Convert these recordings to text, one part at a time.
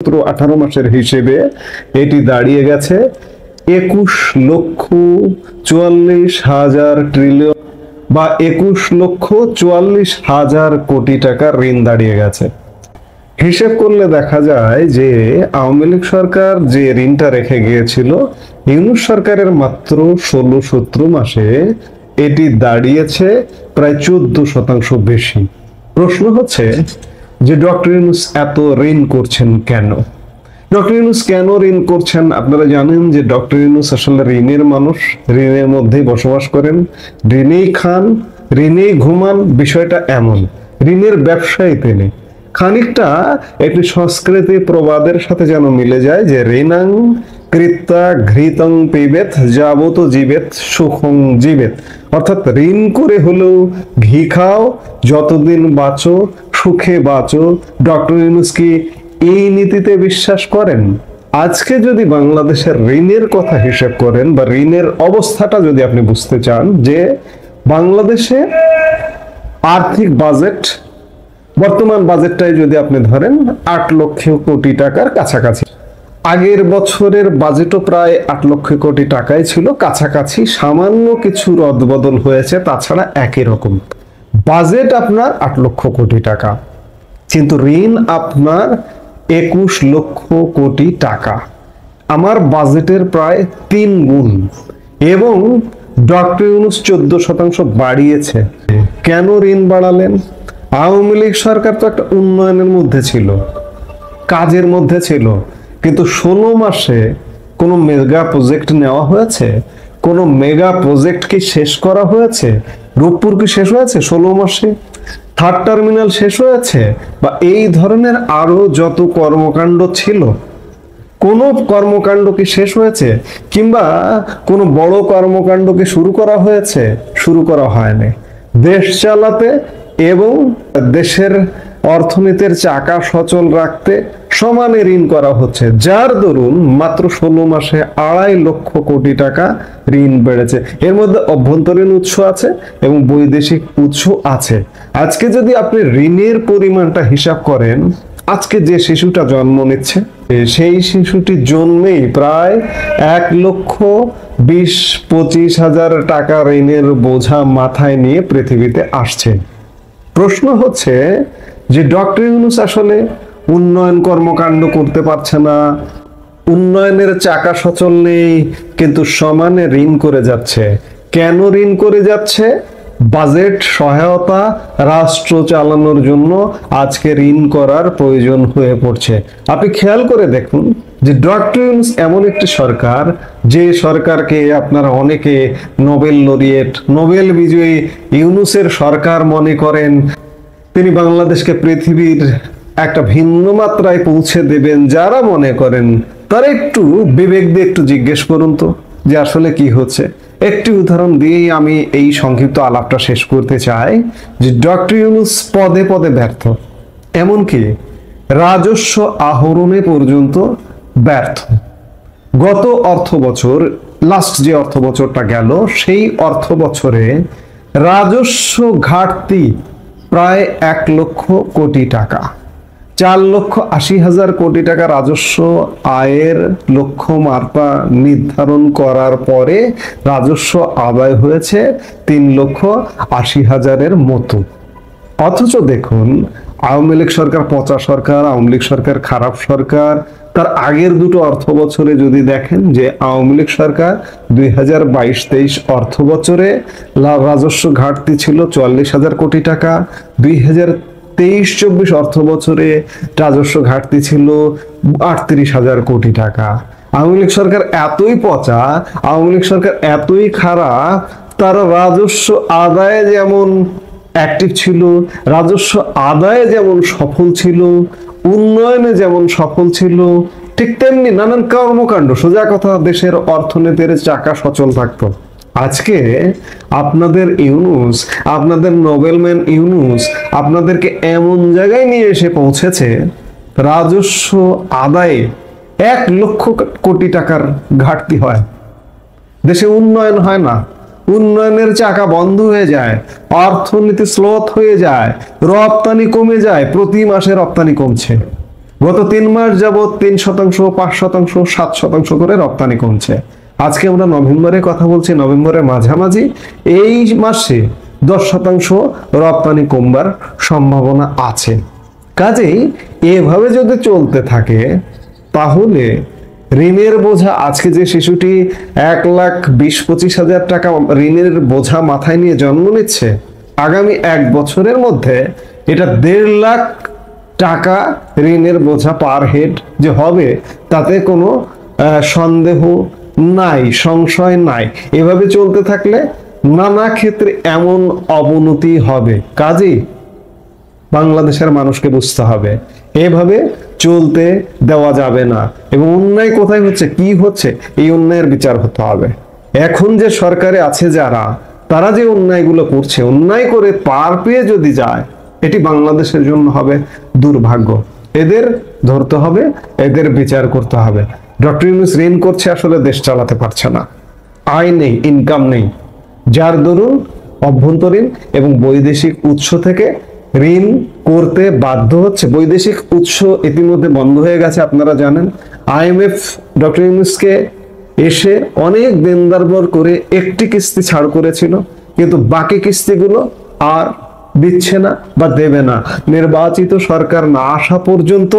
18 মাসের হিসেবে এটি দাঁড়িয়ে গেছে 21,44,000 ট্রিলিয়ন বা 21,44,000 কোটি টাকার ঋণ দাঁড়িয়ে গেছে। হিসেব করলে দেখা যায় যে আওয়ামী লীগ সরকার যে ঋণটা রেখে গিয়েছিল, ইউনূস সরকারের মাত্র 16-17 মাসে এটি দাঁড়িয়েছে প্রায় 14% বেশি। প্রশ্ন হচ্ছে যে ডক্টর ইউনূস এত ঋণ করছেন কেন? ডক্টর ইউনূস কেন ঋণ করছেন? আপনারা জানেন যে ডক্টর ইউনূস আসলে ঋণের মানুষ, ঋণের মধ্যেই বসবাস করেন, ঋণেই খান, ঋণেই ঘুমান। বিষয়টা এমন, ঋণের ব্যবসায়ী তিনি। খানিকটা একটি সংস্কৃতি প্রবাদের সাথে যেন মিলে যায় যে ঋণাং কৃত্যা ঘৃতং পিবেত যাবত জীবেত সুখং জীবেত, অর্থাৎ ঋণ করে হলেও ঘি খাও, যতদিন বাঁচো সুখে বাঁচো। ডক্টর ইউনূস কি এই নীতিতে বিশ্বাস করেন? আজকে যদি বাংলাদেশের ঋণের কথা হিসেব করেন বা ঋণের অবস্থাটা যদি আপনি বুঝতে চান, যে বাংলাদেশে আর্থিক বাজেট, বর্তমান বাজেটটাই যদি আপনি ধরেন 8 লক্ষ কোটি টাকার কাছাকাছি। আগের বছরের বাজেটও প্রায় 8 লক্ষ কোটি টাকাই ছিল, কাছাকাছি। সামান্য কিছু রদবদল হয়েছে, তাছাড়া একই রকম বাজেট আপনার 8 লক্ষ কোটি টাকা, কিন্তু ঋণ আপনার 21 লক্ষ কোটি টাকা, আমার বাজেটের প্রায় 3 গুণ। এবং ডক্টর ইউনূস 14% বাড়িয়েছে। কেন ঋণ বাড়ালেন? আওয়ামী লীগ সরকার তো একটা উন্নয়নের মধ্যে ছিল, কাজের মধ্যে ছিল, কিন্তু 16 মাসে কোনো মেগা প্রজেক্ট নেওয়া হয়েছে? কোনো মেগা প্রজেক্ট কি শেষ করা হয়েছে? রূপপুর কি শেষ হয়েছে 16 মাসে? থার্ড টার্মিনাল শেষ হয়েছে? বা এই ধরনের আরো যত কর্মকাণ্ড ছিল, কোন কর্মকাণ্ড কি শেষ হয়েছে? কিংবা কোনো বড় কর্মকাণ্ড কি শুরু করা হয়েছে? শুরু করা হয়নি। দেশ চালাতে এবং দেশের অর্থনীতির চাকা সচল রাখতে সমানে ঋণ করা হচ্ছে, যার দরুন মাত্র 16 মাসে 2.5 লক্ষ কোটি টাকা ঋণ বেড়েছে। এর মধ্যে অভ্যন্তরীণ উৎস আছে এবং বৈদেশিক উৎস আছে। আজকে যদি আপনি ঋণের পরিমাণটা হিসাব করেন, আজকে যে শিশুটা জন্ম নিচ্ছে, সেই শিশুটি জন্মেই প্রায় 1,20,25,000 টাকা ঋণের বোঝা মাথায় নিয়ে পৃথিবীতে আসছে। প্রশ্ন হচ্ছে যে ডক্টর ইউনূস আসলে উন্নয়ন কর্মকাণ্ড করতে পারছে না, উন্নয়নের চাকা সচল নেই, কিন্তু সমানে ঋণ করে যাচ্ছে। কেন ঋণ করে যাচ্ছে? বাজেট সহায়তা, রাষ্ট্র চালানোর জন্য আজকে ঋণ করার প্রয়োজন হয়ে পড়ছে। আপনি খেয়াল করে দেখুন যে ডক্টর ইউনূস এমন একটি সরকার, যে সরকারকে আপনারা অনেকে নোবেল লরিয়েট, নোবেল বিজয়ী ইউনূসের সরকার মনে করেন। তিনি বাংলাদেশকে পৃথিবীর একটা ভিন্ন মাত্রায় পৌঁছে দেবেন। যারা মনে করেন তারা একটু বিবেক দিয়ে একটু জিজ্ঞেস করুন তো যে আসলে কি হচ্ছে। একটি উদাহরণ দিয়েই আমি এই সংক্ষিপ্ত আলাপটা শেষ করতে চাই যে ডক্টর ইউনূস পদে পদে ব্যর্থ, এমনকি রাজস্ব আহরণে পর্যন্ত ব্যর্থ। গত অর্থ বছর, লাস্ট যে অর্থ বছরটা গেল, সেই অর্থ বছরে রাজস্ব ঘাটতি প্রায় 1 লক্ষ কোটি টাকা। 4,80,000 কোটি টাকা রাজস্ব আয়ের লক্ষ্যমাত্রা নির্ধারণ করার পরে রাজস্ব আদায় হয়েছে 3,80,000-এর মতো। অথচ দেখুন, আওয়ামী লীগ সরকার পচা সরকার, আওয়ামী লীগ সরকার খারাপ সরকার। তার আগের দুটো অর্থ বছরে যদি দেখেন যে আওয়ামী লীগ সরকার 2022-23 অর্থ বছরে রাজস্ব ঘাটতি ছিল 44,000 কোটি টাকা, 2023-24 অর্থ বছরে রাজস্ব ঘাটতি ছিল 38,000 কোটি টাকা। আওয়ামী লীগ সরকার এতই পচা, আওয়ামী লীগ সরকার এতই খারাপ, তারা রাজস্ব আদায়ে যেমন অ্যাক্টিভ ছিল, রাজস্ব আদায়ে যেমন সফল ছিল, উন্নয়নে যেমন সফল ছিল, ঠিক তেমনি নানান কর্মকাণ্ড, সোজা কথা দেশের অর্থনীতির চাকা সচল থাকতো। আজকে আপনাদের ইউনূস, আপনাদের নোবেলম্যান ইউনূস আপনাদেরকে এমন জায়গায় নিয়ে এসে পৌঁছেছে, রাজস্ব আদায়ে 1 লক্ষ কোটি টাকার ঘাটতি হয়, দেশে উন্নয়ন হয় না, উন্নয়নের চাকা বন্ধ হয়ে যায়, অর্থনীতি স্লোথ হয়ে যায়, রপ্তানি কমে যায়, প্রতি মাসে রপ্তানি কমছে। গত 3 মাস যাবত 3%, 5%, 7% করে রপ্তানি কমছে। আজকে আমরা নভেম্বরে কথা বলছি, নভেম্বরের মাঝামাঝি, এই মাসে 10% রপ্তানি কমবার সম্ভাবনা আছে। কাজেই এভাবে যদি চলতে থাকে তাহলে ঋণের বোঝা, আজকে যে শিশুটি 1,20,25,000 টাকা ঋণের বোঝা মাথায় নিয়ে জন্ম নিচ্ছে, আগামী 1 বছরের মধ্যে এটা 1.5 লাখ টাকা ঋণের বোঝা পার হেড যে হবে, তাতে কোনো সন্দেহ নাই, সংশয় নাই। এভাবে চলতে থাকলে নানা ক্ষেত্রে এমন অবনতি হবে। কাজেই বাংলাদেশের মানুষকে বুঝতে হবে এভাবে চলতে দেওয়া যাবে না। এবং অন্যায় কোথায় হচ্ছে, কি হচ্ছে, এই অন্যায়ের বিচার হতে হবে। এখন যে সরকারে আছে যারা, তারা যে অন্যায়গুলো করছে, অন্যায় করে পার পেয়ে যদি যায়, এটি বাংলাদেশের জন্য হবে দুর্ভাগ্য। এদের ধরতে হবে, এদের বিচার করতে হবে। ডক্টর ইউনূস ঋণ করছে, আসলে দেশ চালাতে পারছে না, আয় নেই, ইনকাম নেই, যার দরুন অভ্যন্তরীণ এবং বৈদেশিক উৎস থেকে ঋণ করতে বাধ্য হচ্ছে। বৈদেশিক উৎস ইতিমধ্যে বন্ধ হয়ে গেছে, আপনারা জানেন। IMF ডক্টর ইউনূসকে এসে অনেক দেনদারবর করে একটি কিস্তি ছাড় করেছিল, কিন্তু বাকি কিস্তিগুলো আর দিচ্ছে না বা দেবে না। নির্বাচিত সরকার না আসা পর্যন্ত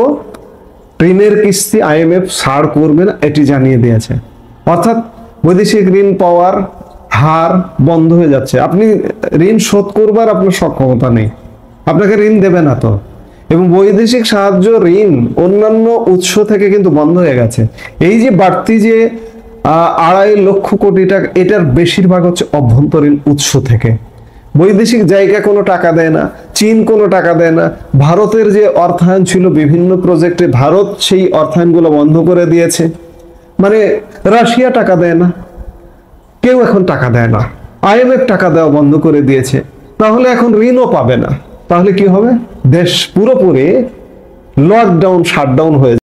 ঋণের কিস্তি IMF ছাড় করবে না, এটি জানিয়ে দিয়েছে। অর্থাৎ বৈদেশিক ঋণ পাওয়ার হার বন্ধ হয়ে যাচ্ছে। আপনি ঋণ শোধ করবার আপনার সক্ষমতা নেই, আপনাকে ঋণ দেবে না তো। এবং বৈদেশিক সাহায্য, ঋণ অন্যান্য উৎস থেকে কিন্তু বন্ধ হয়ে গেছে। এই যে বাড়তি যে 2.5 লক্ষ কোটি টাকা, এটার বেশিরভাগ হচ্ছে অভ্যন্তরীণ উৎস থেকে। বৈদেশিক জায়গা কোনো টাকা দেয় না, চীন কোনো টাকা দেয় না। ভারতের যে অর্থায়ন ছিল বিভিন্ন প্রজেক্টে, ভারত সেই অর্থায়নগুলো বন্ধ করে দিয়েছে। মানে রাশিয়া টাকা দেয় না, কেউ এখন টাকা দেয় না, IMF টাকা দেওয়া বন্ধ করে দিয়েছে। তাহলে এখন ঋণও পাবে না। তাহলে কি হবে? দেশ পুরোপুরি লকডাউন, শাটডাউন হয়ে